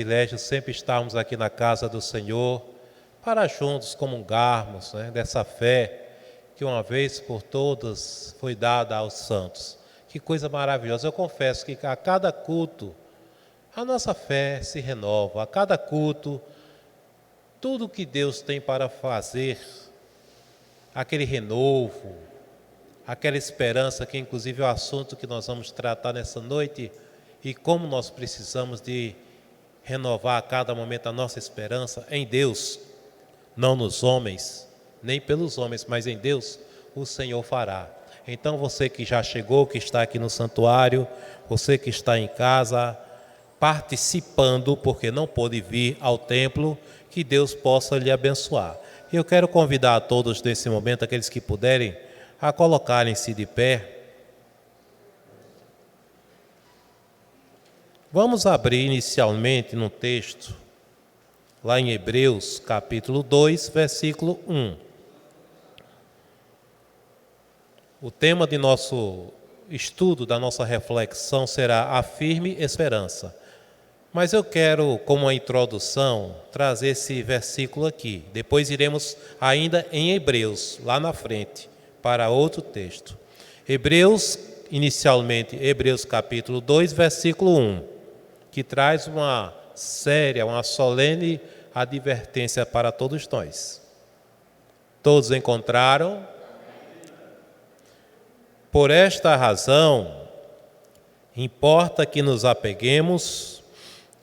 Privilégio sempre estarmos aqui na casa do Senhor para juntos comungarmos, dessa fé que uma vez por todas foi dada aos santos. Que coisa maravilhosa! Eu confesso que a cada culto a nossa fé se renova, a cada culto tudo que Deus tem para fazer, aquele renovo, aquela esperança, que inclusive é o assunto que nós vamos tratar nessa noite, e como nós precisamos de renovar a cada momento a nossa esperança em Deus, não nos homens, nem pelos homens, mas em Deus, o Senhor fará. Então você que já chegou, que está aqui no santuário, você que está em casa, participando, porque não pôde vir ao templo, que Deus possa lhe abençoar. Eu quero convidar a todos nesse momento, aqueles que puderem, a colocarem-se de pé. Vamos abrir inicialmente no texto, lá em Hebreus, capítulo 2, versículo 1. O tema de nosso estudo, da nossa reflexão, será a firme esperança. Mas eu quero, como uma introdução, trazer esse versículo aqui. Depois iremos ainda em Hebreus, lá na frente, para outro texto. Hebreus, inicialmente, Hebreus capítulo 2, versículo 1, que traz uma séria, uma solene advertência para todos nós. Todos encontraram? Por esta razão, importa que nos apeguemos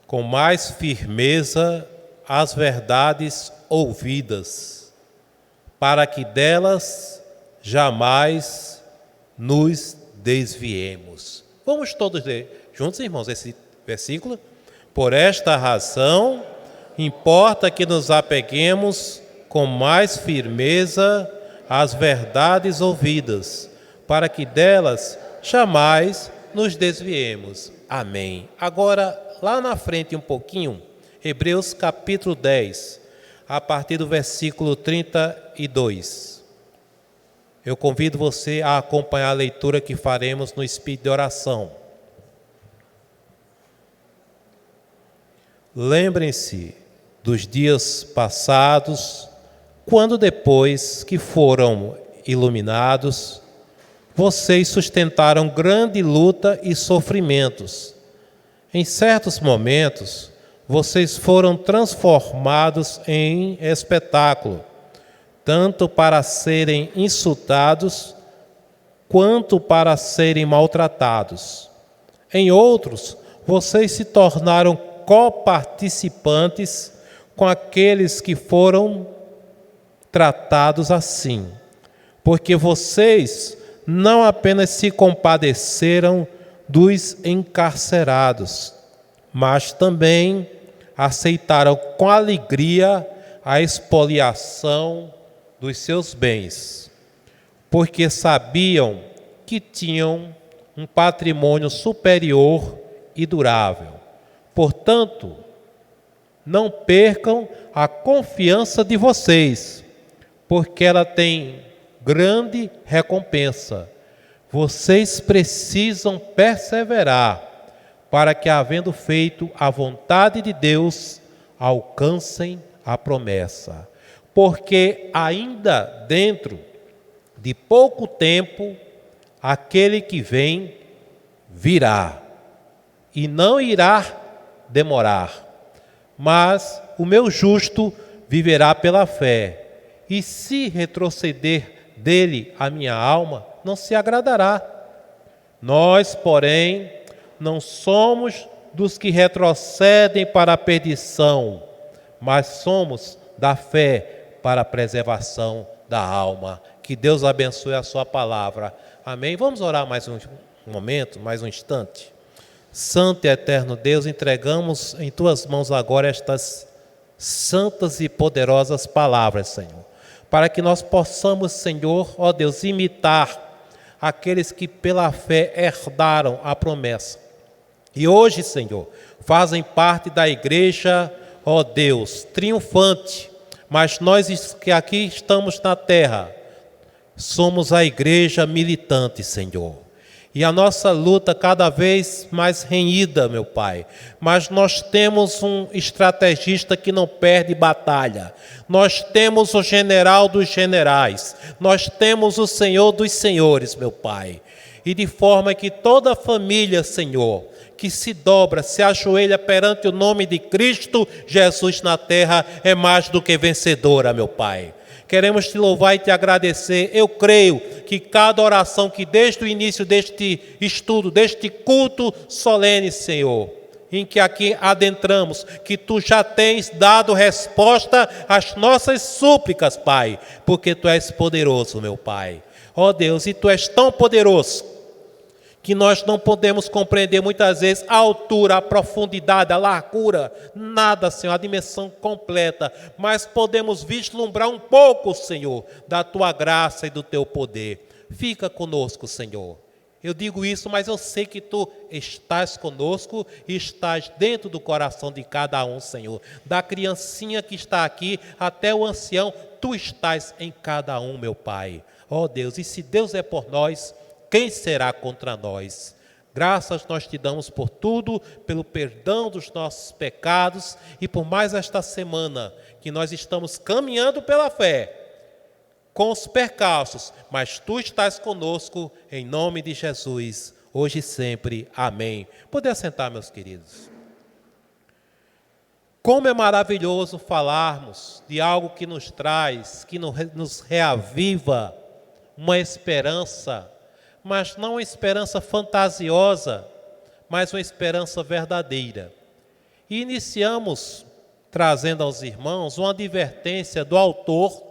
com mais firmeza às verdades ouvidas, para que delas jamais nos desviemos. Vamos todos ler juntos, irmãos, esse versículo? Por esta razão, importa que nos apeguemos com mais firmeza às verdades ouvidas, para que delas jamais nos desviemos. Amém. Agora, lá na frente um pouquinho, Hebreus capítulo 10, a partir do versículo 32. Eu convido você a acompanhar a leitura que faremos no espírito de oração. Lembrem-se dos dias passados, quando depois que foram iluminados, vocês sustentaram grande luta e sofrimentos. Em certos momentos, vocês foram transformados em espetáculo, tanto para serem insultados, quanto para serem maltratados. Em outros, vocês se tornaram coparticipantes com aqueles que foram tratados assim, porque vocês não apenas se compadeceram dos encarcerados, mas também aceitaram com alegria a expoliação dos seus bens, porque sabiam que tinham um patrimônio superior e durável. Portanto, não percam a confiança de vocês, porque ela tem grande recompensa. Vocês precisam perseverar para que, havendo feito a vontade de Deus, alcancem a promessa. Porque ainda dentro de pouco tempo, aquele que vem virá, e não irá demorar. Mas o meu justo viverá pela fé, e se retroceder dele a minha alma, não se agradará. Nós, porém, não somos dos que retrocedem para a perdição, mas somos da fé para a preservação da alma. Que Deus abençoe a sua palavra. Amém? Vamos orar mais um momento, mais um instante. Santo e eterno Deus, entregamos em tuas mãos agora estas santas e poderosas palavras, Senhor, para que nós possamos, Senhor, ó Deus, imitar aqueles que pela fé herdaram a promessa. E hoje, Senhor, fazem parte da igreja, ó Deus, triunfante, mas nós que aqui estamos na terra, somos a igreja militante, Senhor. E a nossa luta cada vez mais renhida, meu Pai. Mas nós temos um estrategista que não perde batalha. Nós temos o general dos generais. Nós temos o Senhor dos senhores, meu Pai. E de forma que toda a família, Senhor, que se dobra, se ajoelha perante o nome de Cristo Jesus na terra, é mais do que vencedora, meu Pai. Queremos te louvar e te agradecer. Eu creio que cada oração que desde o início deste estudo, deste culto solene, Senhor, em que aqui adentramos, que tu já tens dado resposta às nossas súplicas, Pai, porque tu és poderoso, meu Pai. Ó Deus, e tu és tão poderoso que nós não podemos compreender muitas vezes a altura, a profundidade, a largura, nada, Senhor, a dimensão completa, mas podemos vislumbrar um pouco, Senhor, da tua graça e do teu poder. Fica conosco, Senhor. Eu digo isso, mas eu sei que tu estás conosco e estás dentro do coração de cada um, Senhor. Da criancinha que está aqui até o ancião, tu estás em cada um, meu Pai. Ó Deus, e se Deus é por nós, quem será contra nós? Graças nós te damos por tudo, pelo perdão dos nossos pecados e por mais esta semana que nós estamos caminhando pela fé, com os percalços, mas tu estás conosco, em nome de Jesus, hoje e sempre. Amém. Poder sentar, meus queridos. Como é maravilhoso falarmos de algo que nos traz, que nos reaviva uma esperança, mas não uma esperança fantasiosa, mas uma esperança verdadeira. E iniciamos trazendo aos irmãos uma advertência do autor,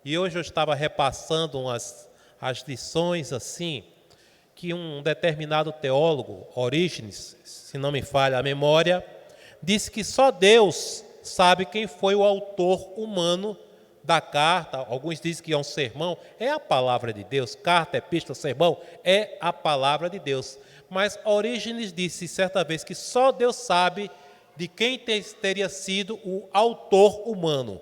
e hoje eu estava repassando as lições assim, que um determinado teólogo, Orígenes, se não me falha a memória, disse que só Deus sabe quem foi o autor humano da carta. Alguns dizem que é um sermão, é a palavra de Deus. Carta, epístola, sermão, é a palavra de Deus. Mas Orígenes disse certa vez que só Deus sabe de quem teria sido o autor humano.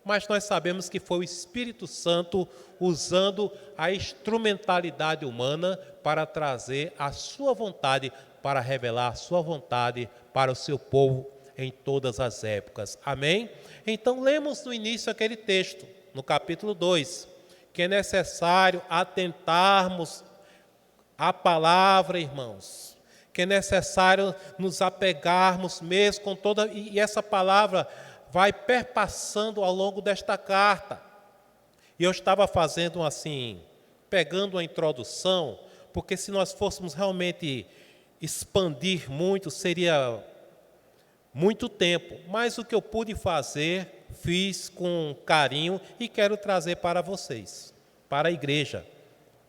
Mas nós sabemos que foi o Espírito Santo usando a instrumentalidade humana para trazer a sua vontade, para revelar a sua vontade para o seu povo em todas as épocas. Amém? Então, lemos no início aquele texto, no capítulo 2, que é necessário atentarmos à palavra, irmãos, que é necessário nos apegarmos mesmo com toda... E essa palavra vai perpassando ao longo desta carta. E eu estava fazendo assim, pegando a introdução, porque se nós fôssemos realmente expandir muito, seria muito tempo, mas o que eu pude fazer, fiz com carinho e quero trazer para vocês, para a igreja,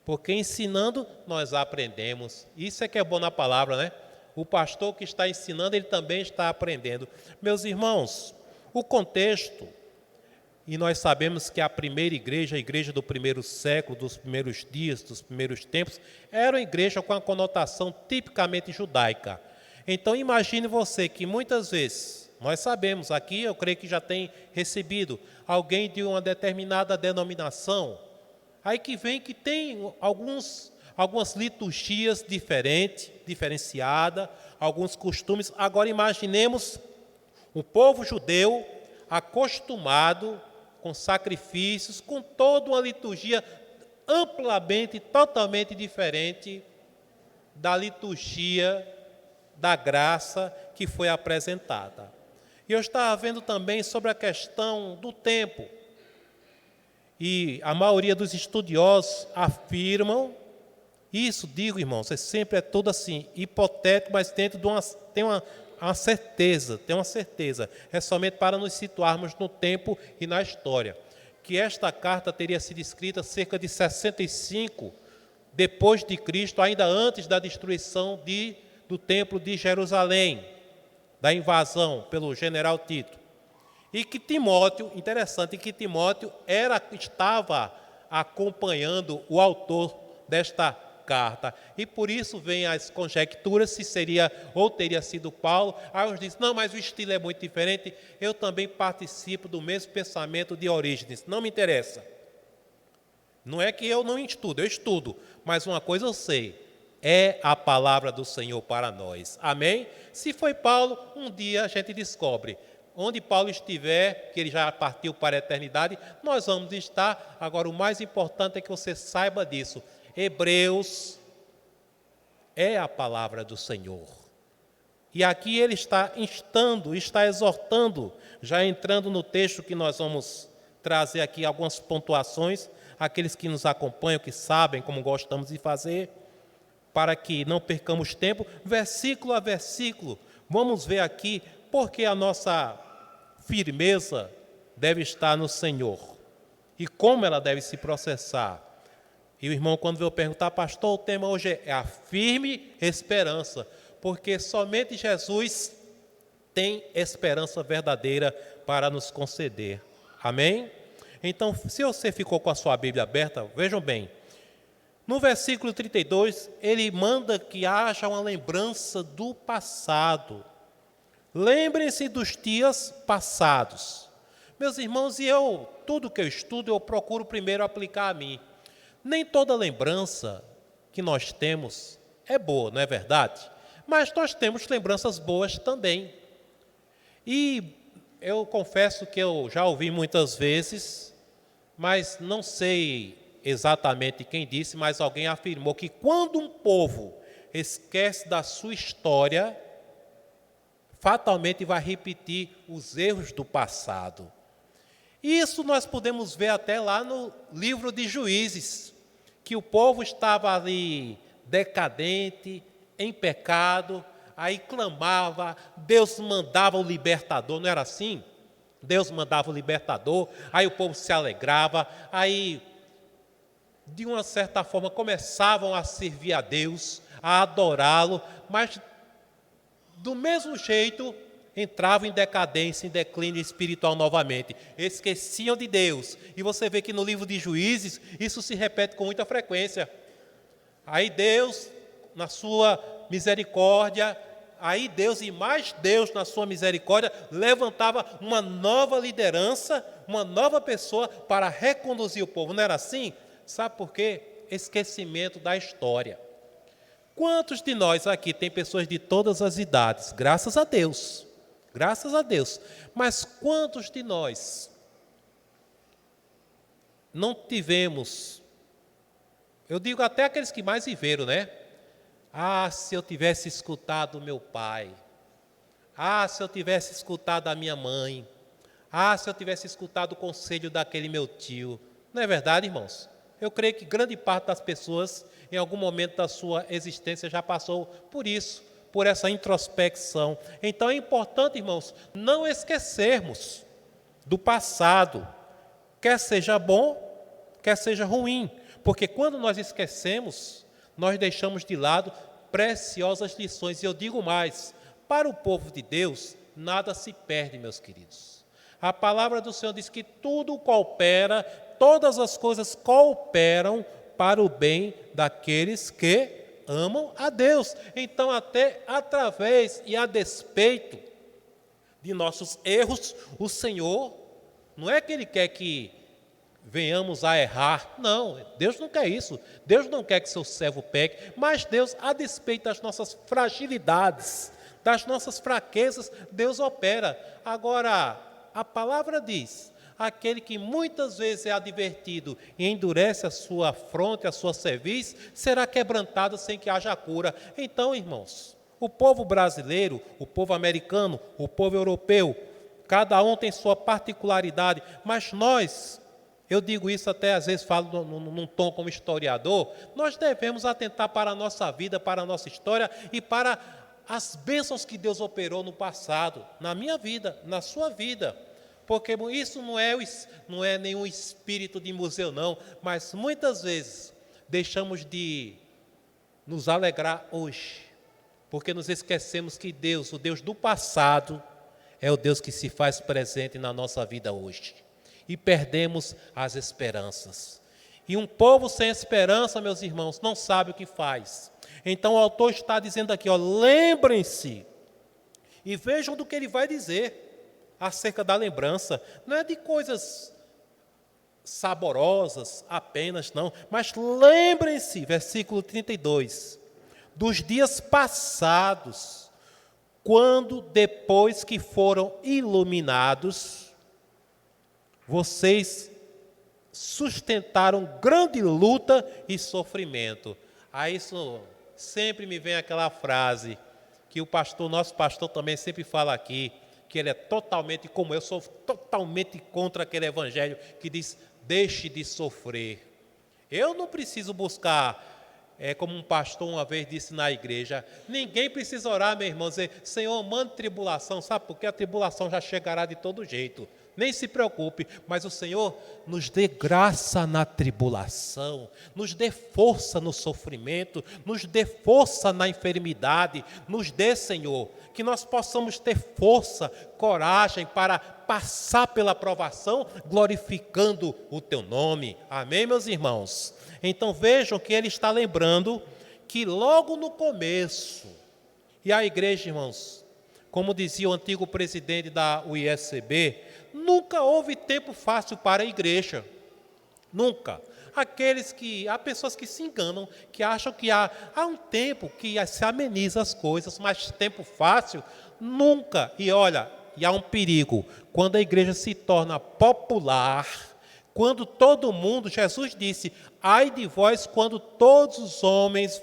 porque ensinando nós aprendemos. Isso é que é bom na palavra, né? O pastor que está ensinando, ele também está aprendendo. Meus irmãos, o contexto, e nós sabemos que a primeira igreja, a igreja do primeiro século, dos primeiros dias, dos primeiros tempos, era uma igreja com a conotação tipicamente judaica. Então, imagine você que muitas vezes, nós sabemos, aqui eu creio que já tem recebido alguém de uma determinada denominação, aí que vem que tem algumas liturgias diferenciadas, alguns costumes. Agora imaginemos o povo judeu acostumado com sacrifícios, com toda uma liturgia amplamente, totalmente diferente da liturgia da graça que foi apresentada. E eu estava vendo também sobre a questão do tempo. E a maioria dos estudiosos afirmam, isso, digo, irmãos, sempre é tudo assim, hipotético, mas dentro de tem uma certeza, é somente para nos situarmos no tempo e na história, que esta carta teria sido escrita cerca de 65 depois de Cristo, ainda antes da destruição do templo de Jerusalém, da invasão pelo general Tito. E que Timóteo, interessante, que Timóteo estava acompanhando o autor desta carta. E por isso vem as conjecturas se seria ou teria sido Paulo. Aí uns dizem, não, mas o estilo é muito diferente. Eu também participo do mesmo pensamento de Orígenes. Não me interessa. Não é que eu não estudo, eu estudo. Mas uma coisa eu sei, é a palavra do Senhor para nós. Amém? Se foi Paulo, um dia a gente descobre. Onde Paulo estiver, que ele já partiu para a eternidade, nós vamos estar. Agora, o mais importante é que você saiba disso. Hebreus é a palavra do Senhor. E aqui ele está instando, está exortando, já entrando no texto que nós vamos trazer aqui algumas pontuações, aqueles que nos acompanham, que sabem como gostamos de fazer, para que não percamos tempo, versículo a versículo, vamos ver aqui porque a nossa firmeza deve estar no Senhor e como ela deve se processar. E o irmão, quando veio perguntar, pastor, o tema hoje é a firme esperança, porque somente Jesus tem esperança verdadeira para nos conceder. Amém? Então, se você ficou com a sua Bíblia aberta, vejam bem, no versículo 32, ele manda que haja uma lembrança do passado. Lembrem-se dos dias passados. Meus irmãos, tudo que eu estudo, eu procuro primeiro aplicar a mim. Nem toda lembrança que nós temos é boa, não é verdade? Mas nós temos lembranças boas também. E eu confesso que eu já ouvi muitas vezes, mas não sei exatamente quem disse, mas alguém afirmou que quando um povo esquece da sua história, fatalmente vai repetir os erros do passado. Isso nós podemos ver até lá no livro de Juízes, que o povo estava ali decadente, em pecado, aí clamava, Deus mandava o libertador, não era assim? Deus mandava o libertador, aí o povo se alegrava, aí de uma certa forma começavam a servir a Deus, a adorá-lo, mas do mesmo jeito entravam em decadência, em declínio espiritual novamente, esqueciam de Deus. E você vê que no livro de Juízes isso se repete com muita frequência. Aí Deus, na sua misericórdia, aí Deus e mais Deus na sua misericórdia levantava uma nova liderança, uma nova pessoa para reconduzir o povo. Não era assim? Sabe por quê? Esquecimento da história. Quantos de nós aqui tem pessoas de todas as idades? Graças a Deus. Graças a Deus. Mas quantos de nós não tivemos, eu digo até aqueles que mais viveram, né? Ah, se eu tivesse escutado meu pai. Ah, se eu tivesse escutado a minha mãe. Ah, se eu tivesse escutado o conselho daquele meu tio. Não é verdade, irmãos? Eu creio que grande parte das pessoas, em algum momento da sua existência, já passou por isso, por essa introspecção. Então é importante, irmãos, não esquecermos do passado, quer seja bom, quer seja ruim, porque quando nós esquecemos, nós deixamos de lado preciosas lições. E eu digo mais, para o povo de Deus, nada se perde, meus queridos. A palavra do Senhor diz que tudo coopera, todas as coisas cooperam para o bem daqueles que amam a Deus. Então, até através e a despeito de nossos erros, o Senhor, não é que Ele quer que venhamos a errar, não, Deus não quer isso. Deus não quer que seu servo peque, mas Deus, a despeito das nossas fragilidades, das nossas fraquezas, Deus opera. Agora, a palavra diz, aquele que muitas vezes é advertido e endurece a sua fronte, a sua cerviz, será quebrantado sem que haja cura. Então, irmãos, o povo brasileiro, o povo americano, o povo europeu, cada um tem sua particularidade, mas nós, eu digo isso até às vezes falo num tom como historiador, nós devemos atentar para a nossa vida, para a nossa história e para as bênçãos que Deus operou no passado, na minha vida, na sua vida. Porque isso não é nenhum espírito de museu, não, mas muitas vezes deixamos de nos alegrar hoje, porque nos esquecemos que Deus, o Deus do passado, é o Deus que se faz presente na nossa vida hoje. E perdemos as esperanças. E um povo sem esperança, meus irmãos, não sabe o que faz. Então o autor está dizendo aqui, lembrem-se, e vejam do que ele vai dizer acerca da lembrança. Não é de coisas saborosas apenas, não, mas lembrem-se, versículo 32, dos dias passados, quando depois que foram iluminados, vocês sustentaram grande luta e sofrimento. Aí isso sempre me vem aquela frase que nosso pastor também sempre fala aqui, que ele é totalmente como eu sou totalmente contra aquele evangelho que diz: deixe de sofrer. Eu não preciso buscar, como um pastor uma vez disse na igreja, ninguém precisa orar, meu irmão, dizer: Senhor, mande tribulação, sabe? Porque a tribulação já chegará de todo jeito. Nem se preocupe, mas o Senhor nos dê graça na tribulação, nos dê força no sofrimento, nos dê força na enfermidade, nos dê, Senhor, que nós possamos ter força, coragem para passar pela provação, glorificando o Teu nome. Amém, meus irmãos? Então vejam que ele está lembrando que logo no começo, e a igreja, irmãos, como dizia o antigo presidente da UISCB, nunca houve tempo fácil para a igreja. Nunca. Há pessoas que se enganam, que acham que há um tempo que se ameniza as coisas, mas tempo fácil, nunca. E olha, e há um perigo, quando a igreja se torna popular, quando todo mundo, Jesus disse: ai de vós quando todos os homens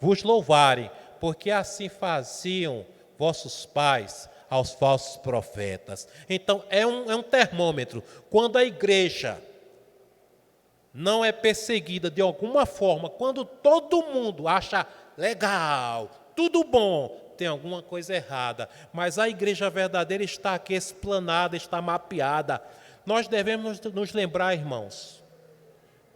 vos louvarem, porque assim faziam vossos pais aos falsos profetas. Então é um termômetro. Quando a igreja não é perseguida de alguma forma, quando todo mundo acha legal, tudo bom, tem alguma coisa errada. Mas a igreja verdadeira está aqui explanada, está mapeada. Nós devemos nos lembrar, irmãos,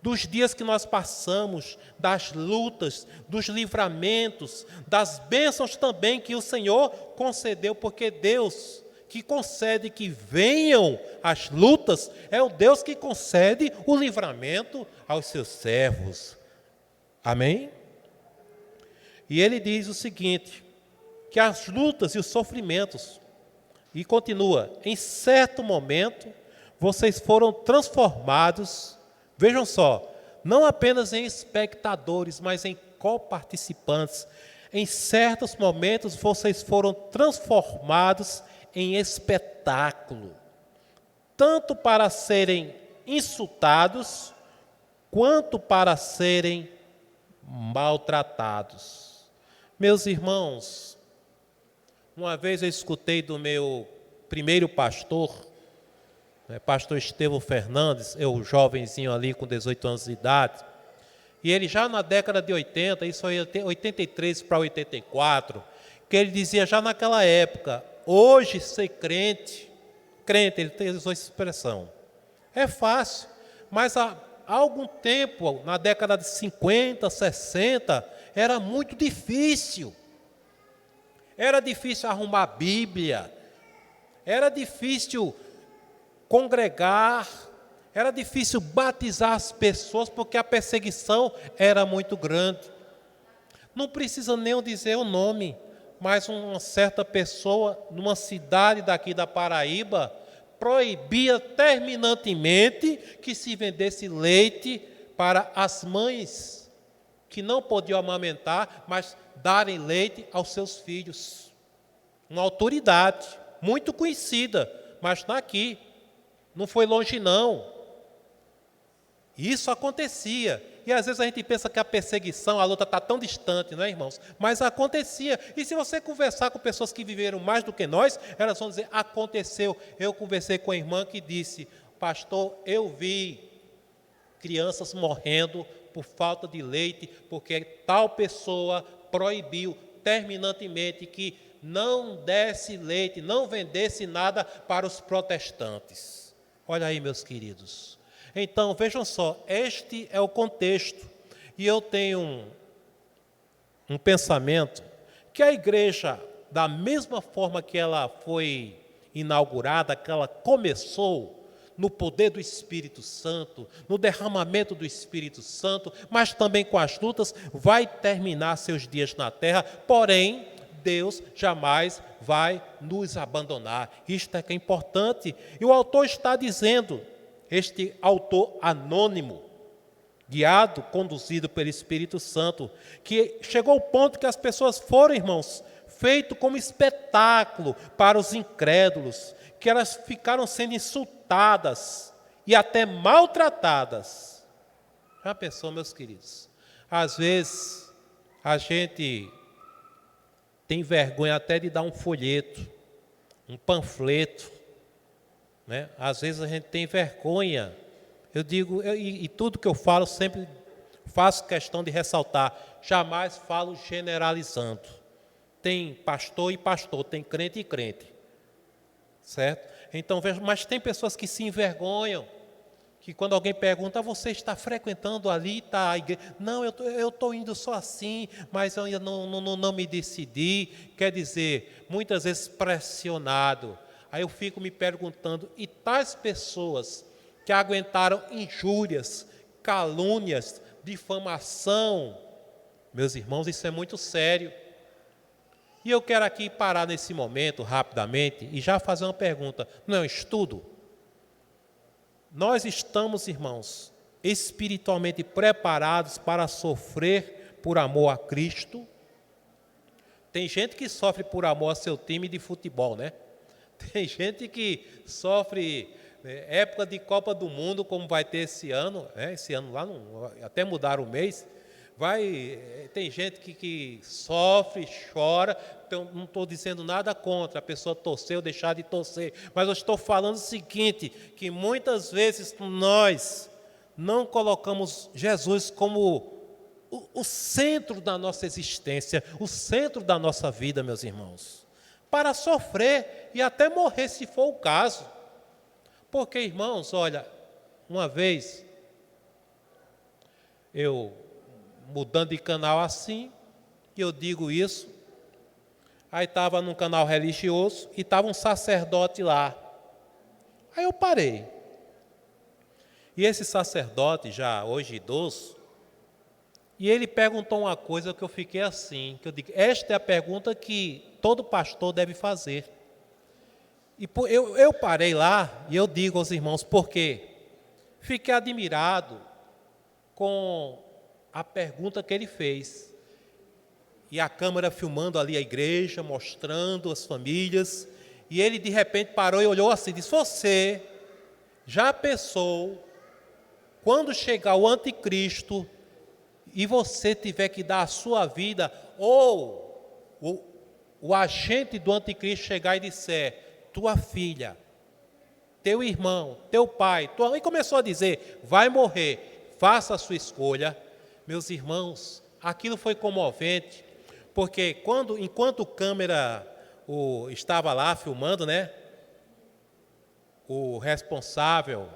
dos dias que nós passamos, das lutas, dos livramentos, das bênçãos também que o Senhor concedeu, porque Deus que concede que venham as lutas, é o Deus que concede o livramento aos seus servos. Amém? E ele diz o seguinte, que as lutas e os sofrimentos, e continua, em certo momento, vocês foram transformados, vejam só, não apenas em espectadores, mas em coparticipantes. Em certos momentos, vocês foram transformados em espetáculo, tanto para serem insultados, quanto para serem maltratados. Meus irmãos, uma vez eu escutei do meu primeiro pastor, pastor Estevão Fernandes, eu jovenzinho ali com 18 anos de idade, e ele já na década de 80, isso aí 83 para 84, que ele dizia já naquela época: hoje ser crente, ele usou essa expressão, é fácil, mas há algum tempo, na década de 50, 60, era muito difícil. Era difícil arrumar a Bíblia, era difícil congregar, era difícil batizar as pessoas, porque a perseguição era muito grande. Não precisa nem eu dizer o nome, mas uma certa pessoa, numa cidade daqui da Paraíba, proibia terminantemente que se vendesse leite para as mães que não podiam amamentar, mas darem leite aos seus filhos. Uma autoridade muito conhecida, mas está aqui, não foi longe não. Isso acontecia. E às vezes a gente pensa que a perseguição, a luta está tão distante, não é, irmãos? Mas acontecia. E se você conversar com pessoas que viveram mais do que nós, elas vão dizer: aconteceu. Eu conversei com a irmã que disse: pastor, eu vi crianças morrendo por falta de leite, porque tal pessoa proibiu terminantemente que não desse leite, não vendesse nada para os protestantes. Olha aí, meus queridos. Então, vejam só, este é o contexto. E eu tenho um pensamento que a igreja, da mesma forma que ela foi inaugurada, que ela começou no poder do Espírito Santo, no derramamento do Espírito Santo, mas também com as lutas, vai terminar seus dias na terra, porém, Deus jamais vai nos abandonar. Isto é que é importante. E o autor está dizendo, este autor anônimo, guiado, conduzido pelo Espírito Santo, que chegou ao ponto que as pessoas foram, irmãos, feito como espetáculo para os incrédulos, que elas ficaram sendo insultadas e até maltratadas. Já pensou, meus queridos? Às vezes, a gente tem vergonha até de dar um folheto, um panfleto, né? Às vezes a gente tem vergonha. Eu digo, e tudo que eu falo, sempre faço questão de ressaltar, jamais falo generalizando. Tem pastor e pastor, tem crente e crente, certo? Então, mas tem pessoas que se envergonham, que quando alguém pergunta, você está frequentando ali, está a igreja? Não, eu estou indo só assim, mas eu ainda não me decidi. Quer dizer, muitas vezes pressionado. Aí eu fico me perguntando, e tais pessoas que aguentaram injúrias, calúnias, difamação, meus irmãos, isso é muito sério. E eu quero aqui parar nesse momento, rapidamente, e já fazer uma pergunta. Não é um estudo? Nós estamos, irmãos, espiritualmente preparados para sofrer por amor a Cristo? Tem gente que sofre por amor a seu time de futebol, né? Tem gente que sofre época de Copa do Mundo, como vai ter esse ano, esse ano lá, até mudar o mês. Tem gente que sofre, chora. Então, não estou dizendo nada contra a pessoa torcer ou deixar de torcer, mas eu estou falando o seguinte, que muitas vezes nós não colocamos Jesus como o centro da nossa existência, o centro da nossa vida, meus irmãos, para sofrer e até morrer, se for o caso. Porque, irmãos, olha, uma vez eu mudando de canal assim, e eu digo isso, aí estava num canal religioso e estava um sacerdote lá. Aí eu parei. E esse sacerdote, já hoje idoso, e ele perguntou uma coisa que eu fiquei assim, que eu digo, esta é a pergunta que todo pastor deve fazer. E eu parei lá e eu digo aos irmãos, por quê? Fiquei admirado com a pergunta que ele fez. E a câmera filmando ali a igreja, mostrando as famílias. E ele de repente parou e olhou assim, disse, você já pensou quando chegar o anticristo e você tiver que dar a sua vida, ou o agente do anticristo chegar e disser, tua filha, teu irmão, teu pai, tua mãe, começou a dizer, vai morrer, faça a sua escolha. Meus irmãos, aquilo foi comovente, porque enquanto a câmera estava lá filmando, né, o responsável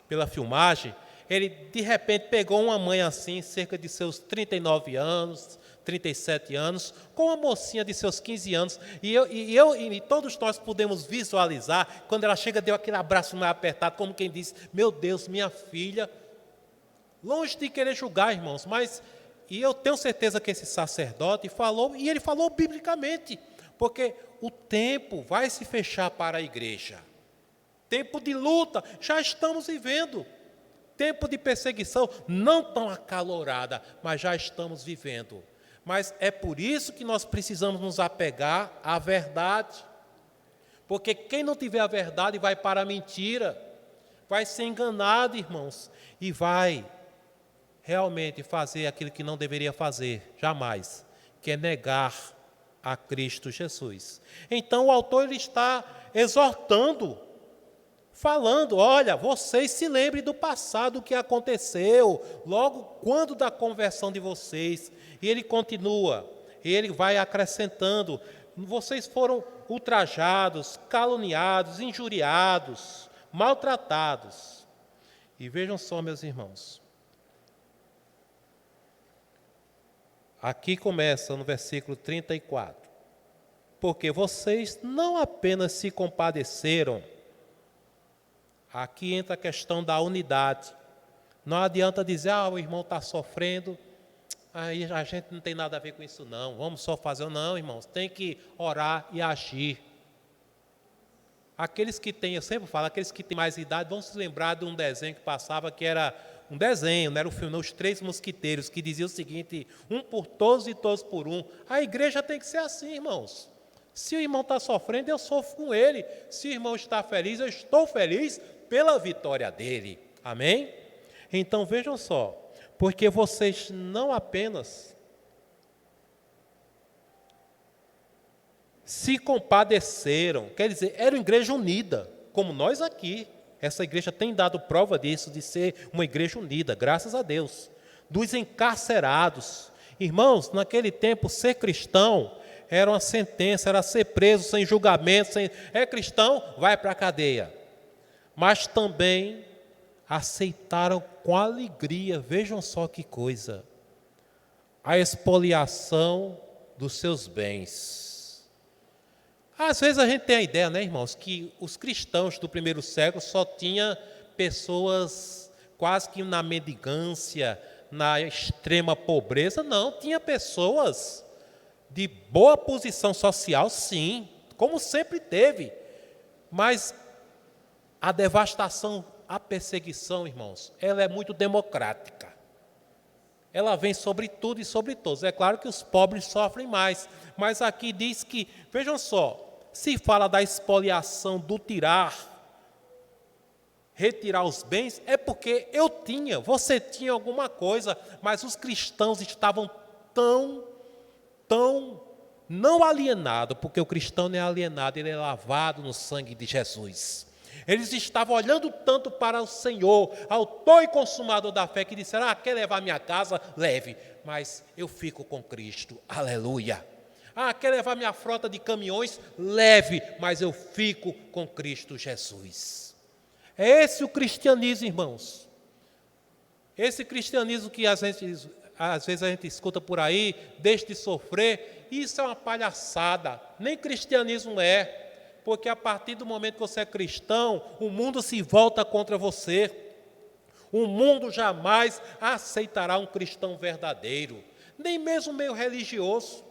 pela filmagem, ele de repente pegou uma mãe assim, cerca de seus 39 anos, 37 anos, com uma mocinha de seus 15 anos, e todos nós podemos visualizar, quando ela chega, deu aquele abraço mais apertado, como quem diz, meu Deus, minha filha, longe de querer julgar, irmãos, e eu tenho certeza que esse sacerdote falou, e ele falou biblicamente, porque o tempo vai se fechar para a igreja. Tempo de luta, já estamos vivendo. Tempo de perseguição, não tão acalorada, mas já estamos vivendo. Mas é por isso que nós precisamos nos apegar à verdade. Porque quem não tiver a verdade vai para a mentira, vai ser enganado, irmãos, e vai realmente fazer aquilo que não deveria fazer, jamais, que é negar a Cristo Jesus. Então o autor ele está exortando, falando, olha, vocês se lembrem do passado, o que aconteceu, logo quando da conversão de vocês. E ele continua, ele vai acrescentando, vocês foram ultrajados, caluniados, injuriados, maltratados. E vejam só, meus irmãos, aqui começa no versículo 34. Porque vocês não apenas se compadeceram, aqui entra a questão da unidade. Não adianta dizer, o irmão está sofrendo, aí a gente não tem nada a ver com isso não, vamos só fazer. Não, irmãos, tem que orar e agir. Aqueles que têm, eu sempre falo, aqueles que têm mais idade, vão se lembrar de um desenho que passava, que era um desenho, não era o filme, não, Os Três Mosquiteiros, que dizia o seguinte: um por todos e todos por um. A igreja tem que ser assim, irmãos. Se o irmão está sofrendo, eu sofro com ele. Se o irmão está feliz, eu estou feliz pela vitória dele. Amém? Então vejam só, porque vocês não apenas se compadeceram, quer dizer, era uma igreja unida, como nós aqui. Essa igreja tem dado prova disso, de ser uma igreja unida, graças a Deus. Dos encarcerados. Irmãos, naquele tempo, ser cristão era uma sentença, era ser preso sem julgamento. É cristão, vai para a cadeia. Mas também aceitaram com alegria, vejam só que coisa, a expoliação dos seus bens. Às vezes a gente tem a ideia, né, irmãos, que os cristãos do primeiro século só tinham pessoas quase que na mendigância, na extrema pobreza. Não, tinha pessoas de boa posição social, sim, como sempre teve. Mas a devastação, a perseguição, irmãos, ela é muito democrática. Ela vem sobre tudo e sobre todos. É claro que os pobres sofrem mais, mas aqui diz que, vejam só, se fala da expoliação, do retirar os bens, é porque eu tinha, você tinha alguma coisa, mas os cristãos estavam tão não alienados, porque o cristão não é alienado, ele é lavado no sangue de Jesus. Eles estavam olhando tanto para o Senhor, autor e consumador da fé, que disseram: quer levar minha casa? Leve, mas eu fico com Cristo, aleluia. Quer levar minha frota de caminhões? Leve, mas eu fico com Cristo Jesus. É esse o cristianismo, irmãos. Esse cristianismo que às vezes a gente escuta por aí, deixe de sofrer, isso é uma palhaçada, nem cristianismo é. Porque a partir do momento que você é cristão, o mundo se volta contra você. O mundo jamais aceitará um cristão verdadeiro, nem mesmo meio religioso.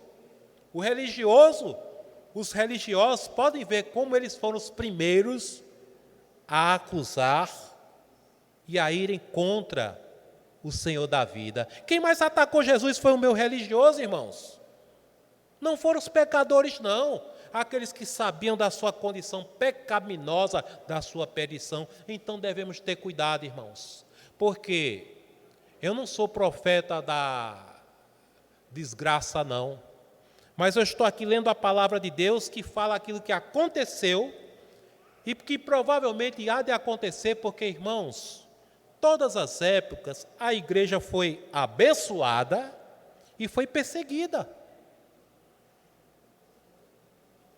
Os religiosos podem ver como eles foram os primeiros a acusar e a irem contra o Senhor da vida. Quem mais atacou Jesus foi o meu religioso, irmãos. Não foram os pecadores, não. Aqueles que sabiam da sua condição pecaminosa, da sua perdição. Então devemos ter cuidado, irmãos, porque eu não sou profeta da desgraça, não, mas eu estou aqui lendo a palavra de Deus, que fala aquilo que aconteceu e que provavelmente há de acontecer, porque, irmãos, todas as épocas a igreja foi abençoada e foi perseguida.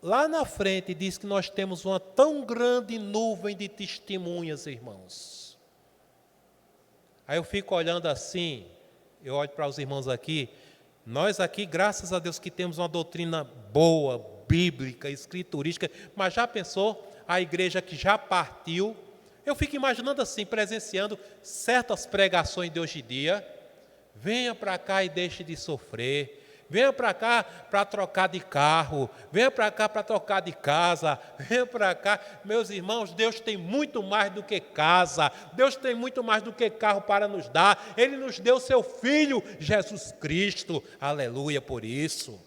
Lá na frente diz que nós temos uma tão grande nuvem de testemunhas, irmãos. Aí eu fico olhando assim, eu olho para os irmãos aqui, nós aqui, graças a Deus, que temos uma doutrina boa, bíblica, escriturística, mas já pensou a igreja que já partiu? Eu fico imaginando assim, presenciando certas pregações de hoje em dia. Venha para cá e deixe de sofrer. Venha para cá para trocar de carro, venha para cá para trocar de casa, venha para cá. Meus irmãos, Deus tem muito mais do que casa, Deus tem muito mais do que carro para nos dar. Ele nos deu seu Filho, Jesus Cristo, aleluia por isso.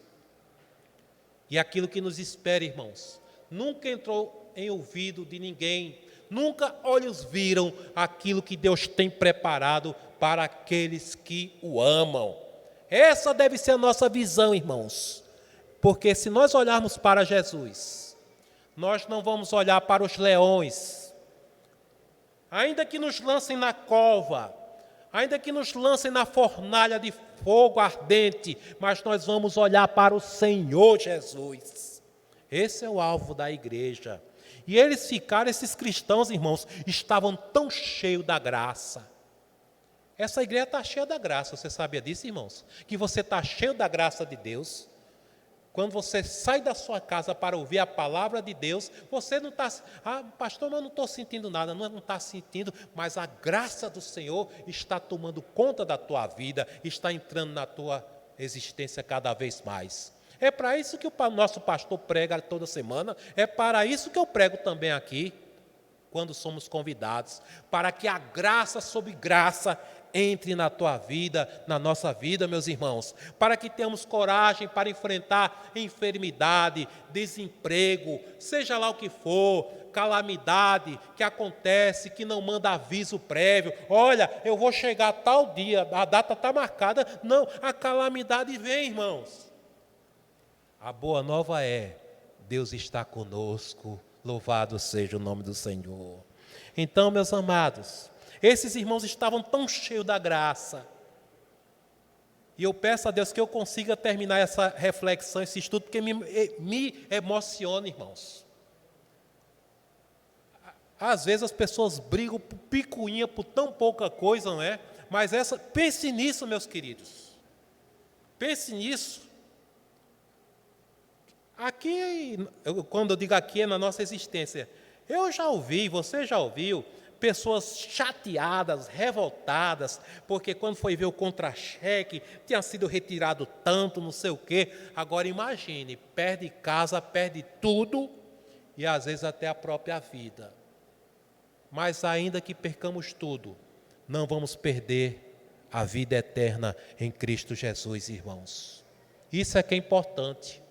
E aquilo que nos espera, irmãos, nunca entrou em ouvido de ninguém, nunca olhos viram aquilo que Deus tem preparado para aqueles que o amam. Essa deve ser a nossa visão, irmãos, porque se nós olharmos para Jesus, nós não vamos olhar para os leões, ainda que nos lancem na cova, ainda que nos lancem na fornalha de fogo ardente, mas nós vamos olhar para o Senhor Jesus. Esse é o alvo da igreja. E esses cristãos, irmãos, estavam tão cheios da graça. Essa igreja está cheia da graça, você sabia disso, irmãos? Que você está cheio da graça de Deus. Quando você sai da sua casa para ouvir a palavra de Deus, você não está, pastor, mas eu não estou sentindo nada. Não está sentindo, mas a graça do Senhor está tomando conta da tua vida, está entrando na tua existência cada vez mais. É para isso que o nosso pastor prega toda semana, é para isso que eu prego também aqui. quando somos convidados, para que a graça sobre graça entre na tua vida, na nossa vida, meus irmãos, para que tenhamos coragem para enfrentar enfermidade, desemprego, seja lá o que for, calamidade que acontece, que não manda aviso prévio. Olha, eu vou chegar tal dia, a data está marcada. Não, a calamidade vem, irmãos. A boa nova é: Deus está conosco, louvado seja o nome do Senhor. Então, meus amados, esses irmãos estavam tão cheios da graça, e eu peço a Deus que eu consiga terminar essa reflexão, esse estudo, porque me emociona, irmãos. Às vezes as pessoas brigam por picuinha, por tão pouca coisa, não é? Mas pense nisso, meus queridos. Pense nisso. Aqui, quando eu digo aqui, é na nossa existência. Eu já ouvi, você já ouviu, pessoas chateadas, revoltadas, porque quando foi ver o contra-cheque, tinha sido retirado tanto, não sei o quê. Agora imagine, perde casa, perde tudo, e às vezes até a própria vida. Mas ainda que percamos tudo, não vamos perder a vida eterna em Cristo Jesus, irmãos. Isso é que é importante.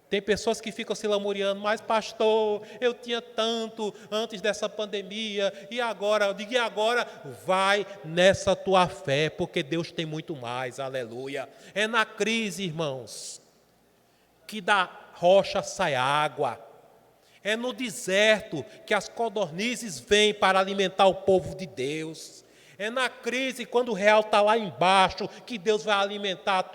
Tem pessoas que ficam se lamuriando, mas pastor, eu tinha tanto antes dessa pandemia, e agora? Eu digo, e agora? Vai nessa tua fé, porque Deus tem muito mais, aleluia. É na crise, irmãos, que da rocha sai água. É no deserto que as codornizes vêm para alimentar o povo de Deus. É na crise, quando o real está lá embaixo, que Deus vai alimentar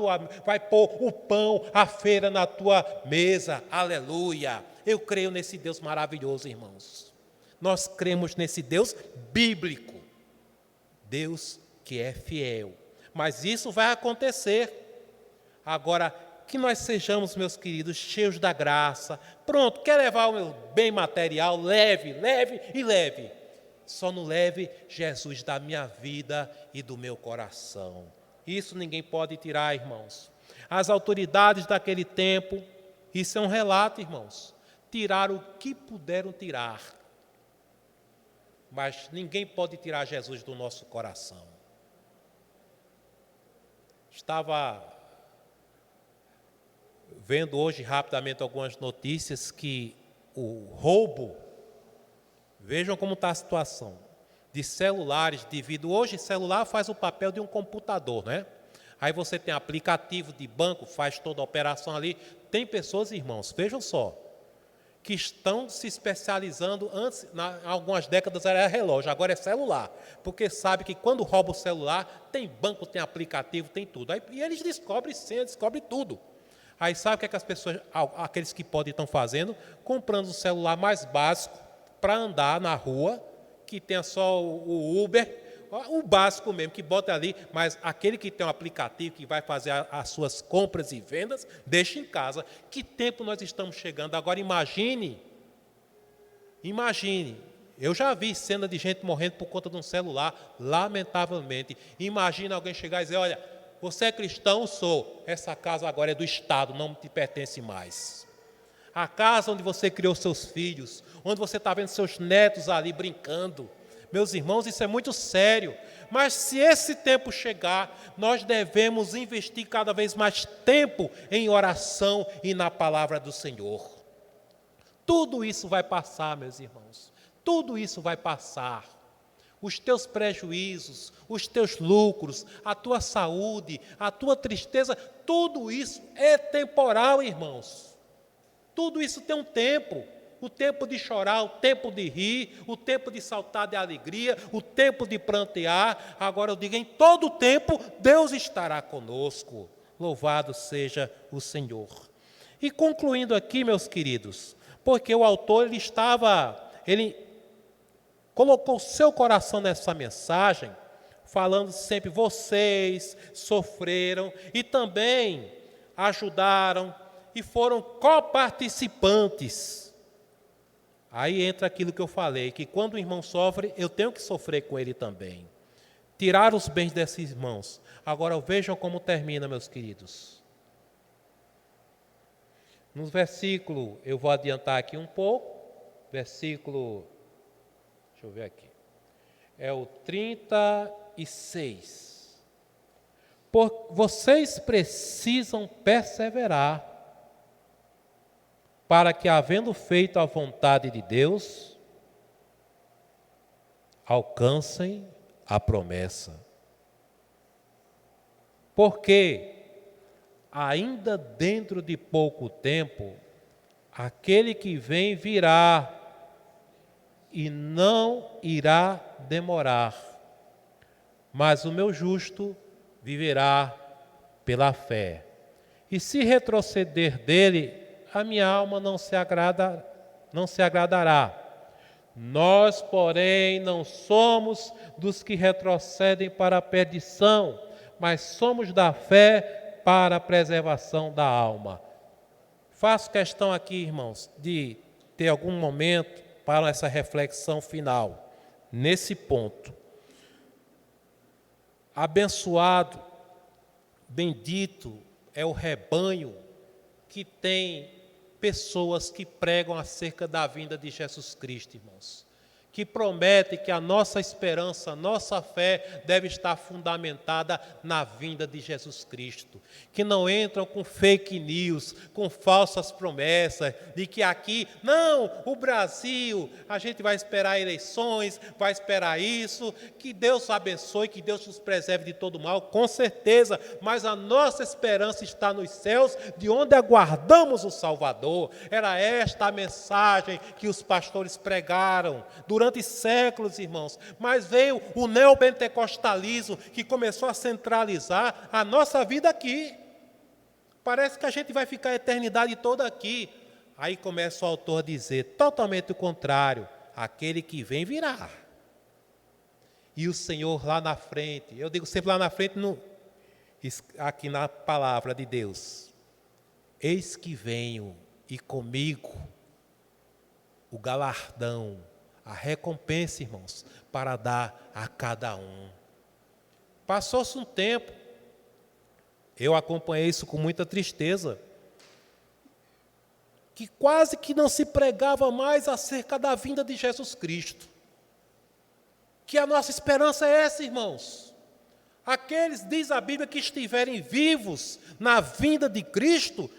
vai pôr o pão, a feira na tua mesa. Aleluia. Eu creio nesse Deus maravilhoso, irmãos. Nós cremos nesse Deus bíblico. Deus que é fiel. Mas isso vai acontecer. Agora, que nós sejamos, meus queridos, cheios da graça. Pronto, quer levar o meu bem material? Leve, leve e leve. Só não leve Jesus da minha vida e do meu coração. Isso ninguém pode tirar, irmãos. As autoridades daquele tempo, isso é um relato, irmãos, tiraram o que puderam tirar. Mas ninguém pode tirar Jesus do nosso coração. Estava vendo hoje rapidamente algumas notícias que o roubo, vejam como está a situação, de celulares, hoje celular faz o papel de um computador, né? Aí você tem aplicativo de banco, faz toda a operação ali. Tem pessoas, irmãos, vejam só, que estão se especializando, antes, algumas décadas era relógio, agora é celular, porque sabe que quando rouba o celular, tem banco, tem aplicativo, tem tudo. E eles descobrem senha, descobrem tudo. Aí sabe o que é que as pessoas, aqueles que podem, estão fazendo? Comprando um celular mais básico para andar na rua, que tenha só o Uber, o básico mesmo, que bota ali, mas aquele que tem um aplicativo que vai fazer as suas compras e vendas, deixa em casa. Que tempo nós estamos chegando? Agora imagine, eu já vi cena de gente morrendo por conta de um celular, lamentavelmente. Imagina alguém chegar e dizer, olha, você é cristão? Sou. Essa casa agora é do Estado, não te pertence mais. A casa onde você criou seus filhos, onde você está vendo seus netos ali brincando. Meus irmãos, isso é muito sério. Mas se esse tempo chegar, nós devemos investir cada vez mais tempo em oração e na palavra do Senhor. Tudo isso vai passar, meus irmãos. Tudo isso vai passar. Os teus prejuízos, os teus lucros, a tua saúde, a tua tristeza, tudo isso é temporal, irmãos. Tudo isso tem um tempo. O tempo de chorar, o tempo de rir, o tempo de saltar de alegria, o tempo de prantear. Agora eu digo, em todo tempo, Deus estará conosco. Louvado seja o Senhor. E concluindo aqui, meus queridos, porque o autor ele colocou seu coração nessa mensagem, falando sempre, vocês sofreram e também ajudaram e foram coparticipantes. Aí entra aquilo que eu falei, que quando o irmão sofre, eu tenho que sofrer com ele também. Tirar os bens desses irmãos. Agora vejam como termina, meus queridos. No versículo, eu vou adiantar aqui um pouco, versículo Deixa eu ver aqui. É o 36. Vocês precisam perseverar para que, havendo feito a vontade de Deus, alcancem a promessa. Porque ainda dentro de pouco tempo, aquele que vem virá e não irá demorar, mas o meu justo viverá pela fé. E se retroceder dele, a minha alma não se agradará. Nós, porém, não somos dos que retrocedem para a perdição, mas somos da fé para a preservação da alma. Faço questão aqui, irmãos, de ter algum momento para essa reflexão final, nesse ponto. Abençoado, bendito é o rebanho que tem pessoas que pregam acerca da vinda de Jesus Cristo, irmãos, que prometem que a nossa esperança, a nossa fé deve estar fundamentada na vinda de Jesus Cristo, que não entram com fake news, com falsas promessas, de que aqui, não, o Brasil, a gente vai esperar eleições, vai esperar isso, que Deus abençoe, que Deus nos preserve de todo mal, com certeza, mas a nossa esperança está nos céus, de onde aguardamos o Salvador. Era esta a mensagem que os pastores pregaram durante séculos, irmãos, mas veio o neopentecostalismo que começou a centralizar a nossa vida aqui. Parece que a gente vai ficar a eternidade toda aqui. Aí começa o autor a dizer totalmente o contrário: aquele que vem virá. E o Senhor lá na frente, eu digo sempre lá na frente, aqui na palavra de Deus: eis que venho e comigo o galardão, a recompensa, irmãos, para dar a cada um. Passou-se um tempo, eu acompanhei isso com muita tristeza, que quase que não se pregava mais acerca da vinda de Jesus Cristo. Que a nossa esperança é essa, irmãos. Aqueles, diz a Bíblia, que estiverem vivos na vinda de Cristo,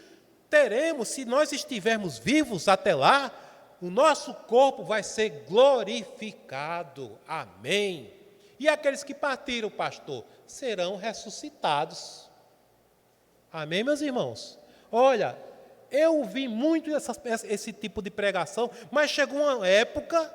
teremos, se nós estivermos vivos até lá, o nosso corpo vai ser glorificado. Amém. E aqueles que partiram, pastor, serão ressuscitados. Amém, meus irmãos? Olha, eu vi muito esse tipo de pregação, mas chegou uma época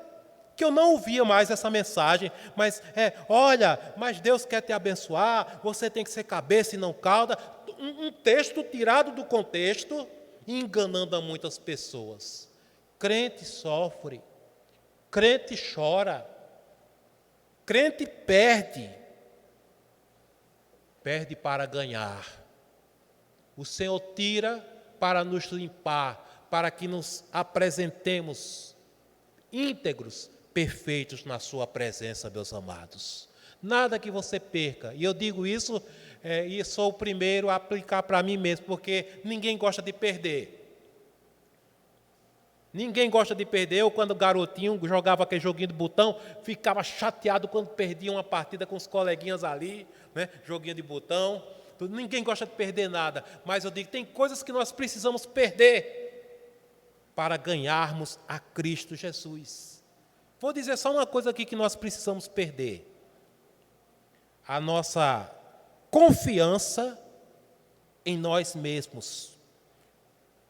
que eu não ouvia mais essa mensagem. Mas, olha, mas Deus quer te abençoar, você tem que ser cabeça e não cauda. Um texto tirado do contexto e enganando a muitas pessoas. Crente sofre, crente chora, crente perde para ganhar. O Senhor tira para nos limpar, para que nos apresentemos íntegros, perfeitos na sua presença, meus amados. Nada que você perca. E eu digo isso, e sou o primeiro a aplicar para mim mesmo, porque ninguém gosta de perder. Ninguém gosta de perder. Eu, quando garotinho, jogava aquele joguinho de botão, ficava chateado quando perdia uma partida com os coleguinhas ali, né? Joguinho de botão. Ninguém gosta de perder nada. Mas eu digo, tem coisas que nós precisamos perder para ganharmos a Cristo Jesus. Vou dizer só uma coisa aqui que nós precisamos perder. A nossa confiança em nós mesmos.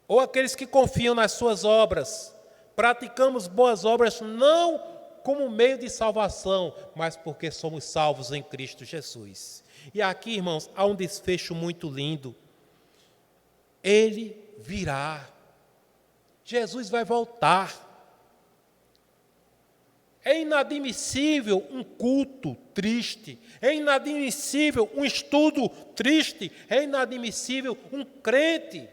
Ou aqueles que confiam nas suas obras. Praticamos boas obras não como meio de salvação, mas porque somos salvos em Cristo Jesus. E aqui, irmãos, há um desfecho muito lindo. Ele virá. Jesus vai voltar. É inadmissível um culto triste, é inadmissível um estudo triste, é inadmissível um crente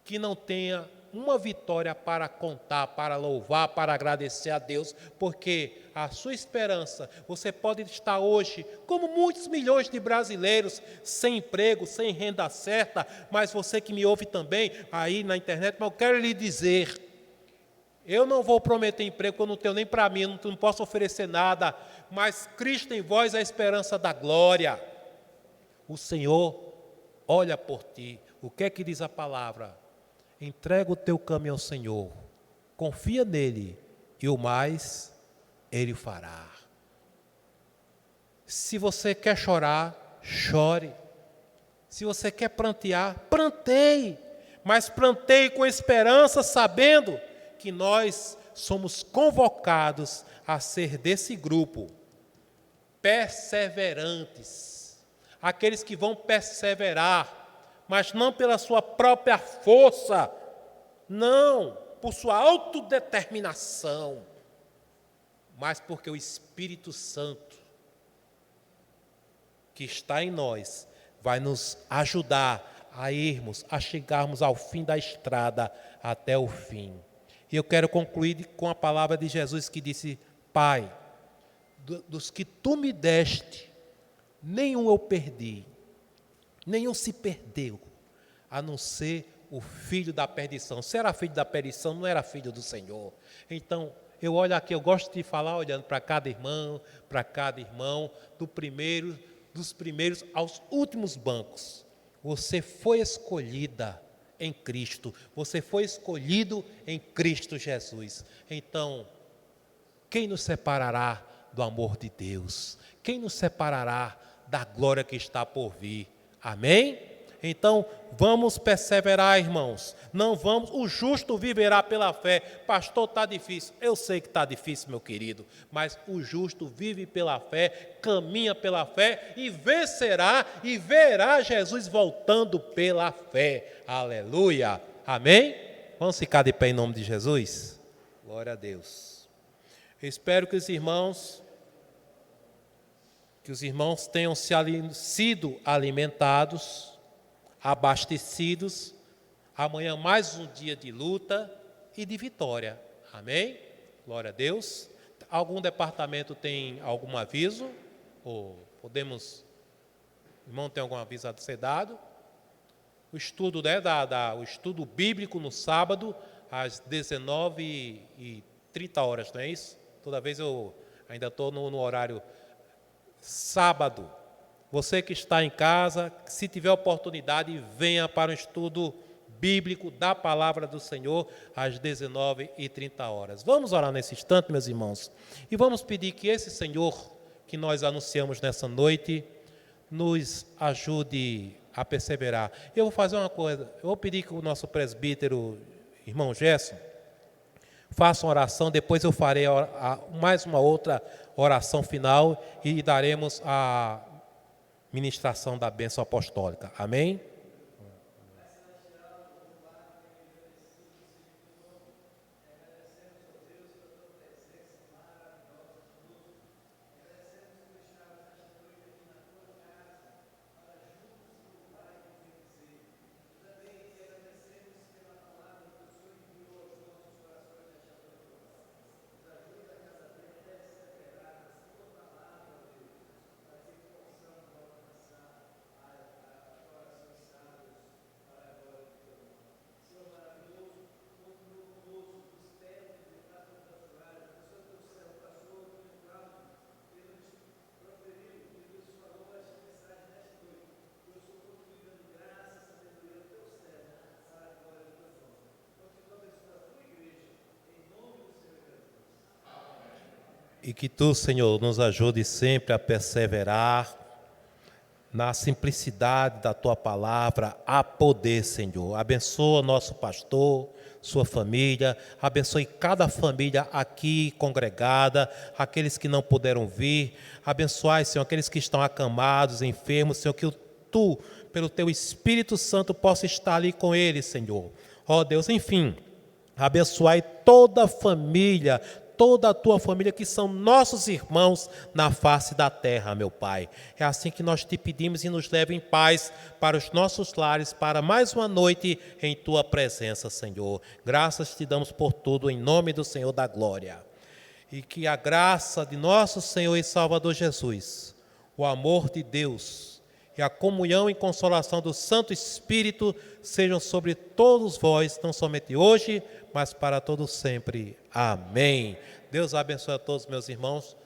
que não tenha uma vitória para contar, para louvar, para agradecer a Deus, porque a sua esperança, você pode estar hoje, como muitos milhões de brasileiros, sem emprego, sem renda certa, mas você que me ouve também aí na internet, mas eu quero lhe dizer, Eu não vou prometer emprego, porque eu não tenho nem para mim, não posso oferecer nada, mas Cristo em vós é a esperança da glória. O Senhor olha por ti. O que é que diz a palavra? Entrega o teu caminho ao Senhor, confia nele, e o mais Ele fará. Se você quer chorar, chore. Se você quer prantear, pranteie. Mas pranteie com esperança, sabendo que nós somos convocados a ser desse grupo, perseverantes. Aqueles que vão perseverar, mas não pela sua própria força, não, por sua autodeterminação, mas porque o Espírito Santo que está em nós vai nos ajudar a irmos, a chegarmos ao fim da estrada, até o fim. E eu quero concluir com a palavra de Jesus que disse: Pai, dos que tu me deste, nenhum eu perdi, nenhum se perdeu, a não ser o filho da perdição. Se era filho da perdição, não era filho do Senhor. Então, eu olho aqui, eu gosto de falar olhando para cada irmão, dos primeiros aos últimos bancos. Você foi escolhida em Cristo, você foi escolhido em Cristo Jesus. Então, quem nos separará do amor de Deus? Quem nos separará da glória que está por vir? Amém? Então, vamos perseverar, irmãos. Não vamos, o justo viverá pela fé. Pastor, está difícil. Eu sei que está difícil, meu querido, mas o justo vive pela fé, caminha pela fé e vencerá e verá Jesus voltando pela fé. Aleluia. Amém? Vamos ficar de pé em nome de Jesus? Glória a Deus. Eu espero que os irmãos tenham sido alimentados, abastecidos. Amanhã mais um dia de luta e de vitória. Amém? Glória a Deus. Algum departamento tem algum aviso? Ou podemos... Irmão, tem algum aviso a ser dado? O estudo, o estudo bíblico no sábado, às 19h30, não é isso? Toda vez eu ainda estou no horário sábado. Você que está em casa, se tiver oportunidade, venha para o estudo bíblico da palavra do Senhor às 19h30. Vamos orar nesse instante, meus irmãos, e vamos pedir que esse Senhor que nós anunciamos nessa noite nos ajude a perseverar. Eu vou fazer uma coisa, eu vou pedir que o nosso presbítero, irmão Gerson, faça uma oração, depois eu farei mais uma outra oração final e daremos a ministração da bênção apostólica. Amém? E que Tu, Senhor, nos ajude sempre a perseverar na simplicidade da Tua palavra, a poder, Senhor. Abençoa nosso pastor, sua família, abençoe cada família aqui congregada, aqueles que não puderam vir. Abençoai, Senhor, aqueles que estão acamados, enfermos, Senhor, que Tu, pelo Teu Espírito Santo, possa estar ali com eles, Senhor. Ó Deus, enfim, abençoai toda a família, toda a tua família, que são nossos irmãos na face da terra, meu Pai. É assim que nós te pedimos, e nos leve em paz para os nossos lares, para mais uma noite em tua presença, Senhor. Graças te damos por tudo, em nome do Senhor da glória. E que a graça de nosso Senhor e Salvador Jesus, o amor de Deus e a comunhão e consolação do Santo Espírito sejam sobre todos vós, não somente hoje, mas para todos sempre. Amém. Deus abençoe a todos, meus irmãos.